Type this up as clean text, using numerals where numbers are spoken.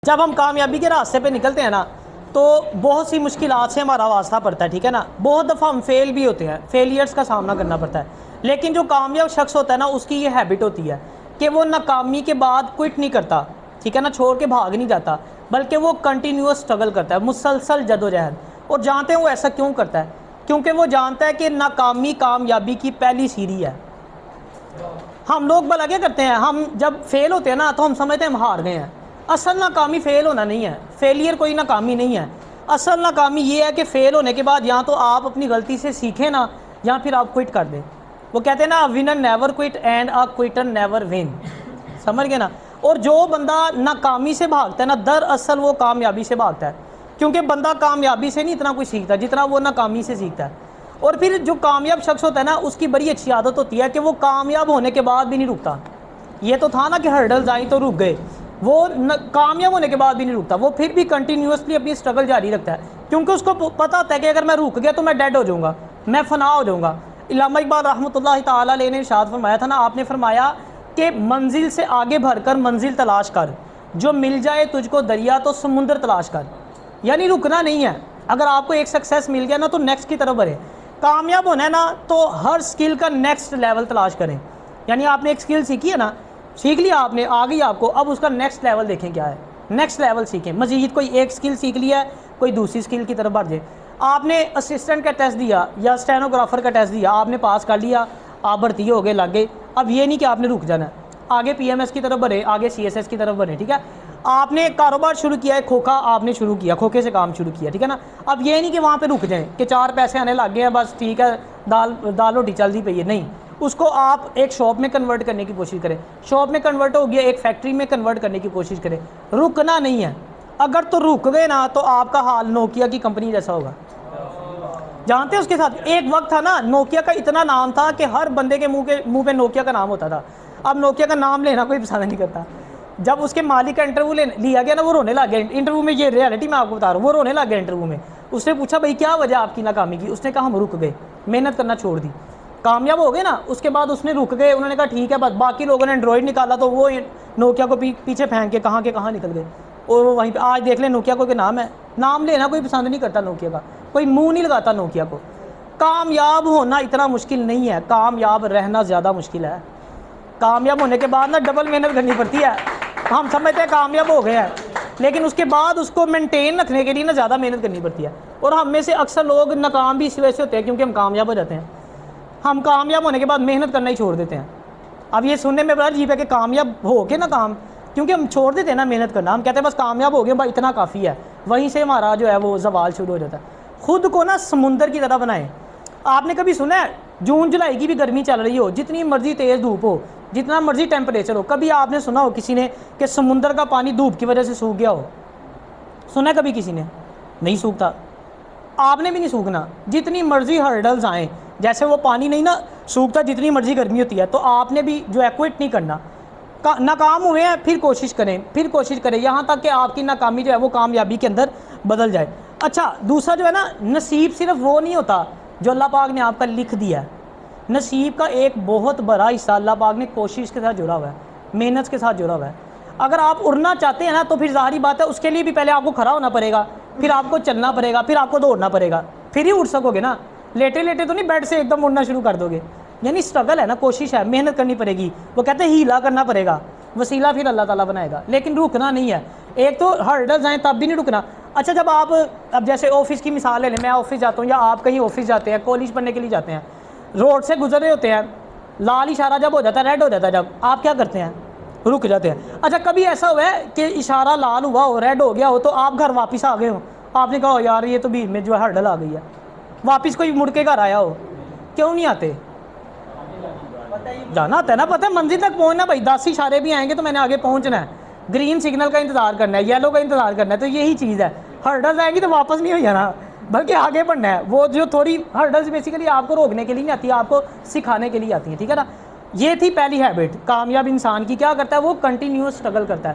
जब हम कामयाबी के रास्ते पे निकलते हैं ना, तो बहुत सी मुश्किलात से हमारा वास्ता पड़ता है, ठीक है ना। बहुत दफ़ा हम फेल भी होते हैं, फेलियर्स का सामना करना पड़ता है। लेकिन जो कामयाब शख्स होता है ना, उसकी ये हैबिट होती है कि वो नाकामी के बाद क्विट नहीं करता, ठीक है ना, छोड़ के भाग नहीं जाता, बल्कि वो कंटिन्यूस स्ट्रगल करता है, मुसलसल जदोजहद। और जानते हैं वो ऐसा क्यों करता है? क्योंकि वो जानता है कि नाकामी कामयाबी की पहली सीढ़ी है। हम लोग भला क्या करते हैं, हम जब फेल होते हैं ना, तो हम समझते हैं हम हार गए हैं। असल नाकामी फेल होना नहीं है, फेलियर कोई नाकामी नहीं है। असल नाकामी ये है कि फेल होने के बाद या तो आप अपनी गलती से सीखें ना, या फिर आप क्विट कर दें। वो कहते हैं ना, winner never quit and a Quetta never win. समझ गए ना। और जो बंदा नाकामी से भागता है ना, दरअसल वो कामयाबी से भागता है। क्योंकि बंदा कामयाबी से नहीं इतना कुछ सीखता जितना वो नाकामी से सीखता है। और फिर जो कामयाब शख्स होता है ना, उसकी बड़ी अच्छी आदत होती है कि वो कामयाब होने के बाद भी नहीं रुकता। ये तो था ना कि हर्डल्स आई तो रुक गए, वो कामयाब होने के बाद भी नहीं रुकता, वो फिर भी कंटिन्यूसली अपनी स्ट्रगल जारी रखता है। क्योंकि उसको पता होता है कि अगर मैं रुक गया तो मैं डेड हो जाऊँगा, मैं फना हो जाऊँगा। इल्लामा इकबाल रहमतुल्लाह ताला अलैह ने इरशाद फरमाया था ना, आपने फरमाया कि मंजिल से आगे बढ़कर मंजिल तलाश कर, जो मिल जाए तुझको दरिया तो समुंदर तलाश कर। यानी रुकना नहीं है। अगर आपको एक सक्सेस मिल गया ना, तो नेक्स्ट की तरफ बढ़े। कामयाब होना है ना, तो हर स्किल का नेक्स्ट लेवल तलाश करें। यानी आपने एक स्किल सीखी है ना, सीख लिया आपने, आ गई आपको, अब उसका नेक्स्ट लेवल देखें क्या है, नेक्स्ट लेवल सीखें। मज़ीद कोई एक स्किल सीख लिया है, कोई दूसरी स्किल की तरफ बढ़ जाए। आपने असिस्टेंट का टेस्ट दिया या स्टेनोग्राफर का टेस्ट दिया, आपने पास कर लिया, आप भर्ती हो गए, लग गए। अब ये नहीं कि आपने रुक जाना है, आगे PMS की तरफ बढ़े, आगे CSS की तरफ बढ़े, ठीक है। आपने कारोबार शुरू किया है, खोखा आपने शुरू किया, खोखे से काम शुरू किया, ठीक है ना। अब ये नहीं कि वहाँ पे रुक जाएं कि 4 पैसे आने लग गए हैं, बस ठीक है, दाल रोटी चलती पई है, नहीं। उसको आप एक शॉप में कन्वर्ट करने की कोशिश करें, शॉप में कन्वर्ट हो गया, एक फैक्ट्री में कन्वर्ट करने की कोशिश करें। रुकना नहीं है। अगर तो रुक गए ना, तो आपका हाल नोकिया की कंपनी जैसा होगा। जानते हैं उसके साथ एक वक्त था ना, नोकिया का इतना नाम था कि हर बंदे के मुंह पे नोकिया का नाम होता था। अब नोकिया का नाम लेना कोई पसंद नहीं करता। जब उसके मालिक का इंटरव्यू लिया गया ना, वो रोने लग गया इंटरव्यू में। ये रियलिटी मैं आपको बता रहा हूँ, वो रोने लग गया इंटरव्यू में। उसने पूछा, भाई क्या वजह आपकी नाकामी की? उसने कहा, हम रुक गए, मेहनत करना छोड़ दी। कामयाब हो गए ना, उसके बाद उसने रुक गए। उन्होंने कहा ठीक है, बस बाकी लोगों ने एंड्रॉइड निकाला तो वो नोकिया को पीछे फेंक के कहाँ के कहाँ निकल गए। और वो वहीं पे आज देख लें, नोकिया को नाम है, नाम लेना कोई पसंद नहीं करता नोकिया का, कोई मुंह नहीं लगाता नोकिया को। कामयाब होना इतना मुश्किल नहीं है, कामयाब रहना ज़्यादा मुश्किल है। कामयाब होने के बाद ना डबल मेहनत करनी पड़ती है। हम समझते हैं कामयाब हो गए हैं, लेकिन उसके बाद उसको मेंटेन रखने के लिए ना ज़्यादा मेहनत करनी पड़ती है। और हम में से अक्सर लोग नाकाम भी इस वजह से होते हैं क्योंकि हम कामयाब हो जाते हैं। हम कामयाब होने के बाद मेहनत करना ही छोड़ देते हैं। अब ये सुनने में बड़ा अजीब है कि कामयाब हो के ना काम, क्योंकि हम छोड़ देते हैं ना मेहनत करना। हम कहते हैं बस कामयाब हो गए, भाई इतना काफ़ी है, वहीं से हमारा जो है वो जवाल शुरू हो जाता है। खुद को ना समुंदर की तरह बनाएं। आपने कभी सुना है जून जुलाई की भी गर्मी चल रही हो, जितनी मर्जी तेज़ धूप हो, जितना मर्जी टेम्परेचर हो, कभी आपने सुना हो किसी ने कि समुंदर का पानी धूप की वजह से सूख गया हो? सुना है कभी किसी ने? नहीं सूखता। आपने भी नहीं सूखना। जितनी मर्जी हर्डल्स आएँ, जैसे वो पानी नहीं ना सूखता, जितनी मर्जी गर्मी होती है, तो आपने भी जो है क्विट नहीं करना। नाकाम हुए हैं, फिर कोशिश करें, फिर कोशिश करें, यहाँ तक कि आपकी नाकामी जो है वो कामयाबी के अंदर बदल जाए। अच्छा, दूसरा जो है ना, नसीब सिर्फ वो नहीं होता जो अल्लाह पाक ने आपका लिख दिया है। नसीब का एक बहुत बड़ा हिस्सा अल्लाह पाक ने कोशिश के साथ जुड़ा हुआ है, मेहनत के साथ जुड़ा हुआ है। अगर आप उड़ना चाहते हैं ना, तो फिर ज़ाहिरी बात है उसके लिए भी पहले आपको खड़ा होना पड़ेगा, फिर आपको चलना पड़ेगा, फिर आपको दौड़ना पड़ेगा, फिर ही उड़ सकोगे ना। लेटे लेटे तो नहीं बेड से एकदम उड़ना शुरू कर दोगे। यानी स्ट्रगल है ना, कोशिश है, मेहनत करनी पड़ेगी। वो कहते हैं हीला करना पड़ेगा, वसीला फिर अल्लाह ताला बनाएगा। लेकिन रुकना नहीं है। एक तो हर्डल्स आए तब भी नहीं रुकना। अच्छा, जब आप अब जैसे ऑफिस की मिसाल ले लें, मैं ऑफिस जाता हूँ या आप कहीं ऑफिस जाते हैं, कॉलेज पढ़ने के लिए जाते हैं, रोड से गुजर रहे होते हैं, लाल इशारा जब हो जाता है, रेड हो जाता है, जब आप क्या करते हैं? रुक जाते हैं। अच्छा, कभी ऐसा हुआ है कि इशारा लाल हुआ हो, रेड हो गया हो, तो आप घर वापस आ गए हो, आपने कहा यार ये तो बीच में जो है हर्डल आ गई है, वापस कोई मुड़ के घर आया हो? क्यों नहीं आते? जाना आता है ना, पता है मंजिल तक पहुंचना। भाई 10 इशारे भी आएंगे तो मैंने आगे पहुंचना है, ग्रीन सिग्नल का इंतजार करना है, येलो का इंतजार करना है। तो यही चीज़ है, हर्डल्स आएंगी तो वापस नहीं हो जाना, बल्कि आगे बढ़ना है। वो जो थोड़ी हर्डल्स बेसिकली आपको रोकने के लिए नहीं आती, आपको सिखाने के लिए आती है, ठीक है ना। ये थी पहली हैबिट। कामयाब इंसान की क्या करता है, वो कंटिन्यूस स्ट्रगल करता है।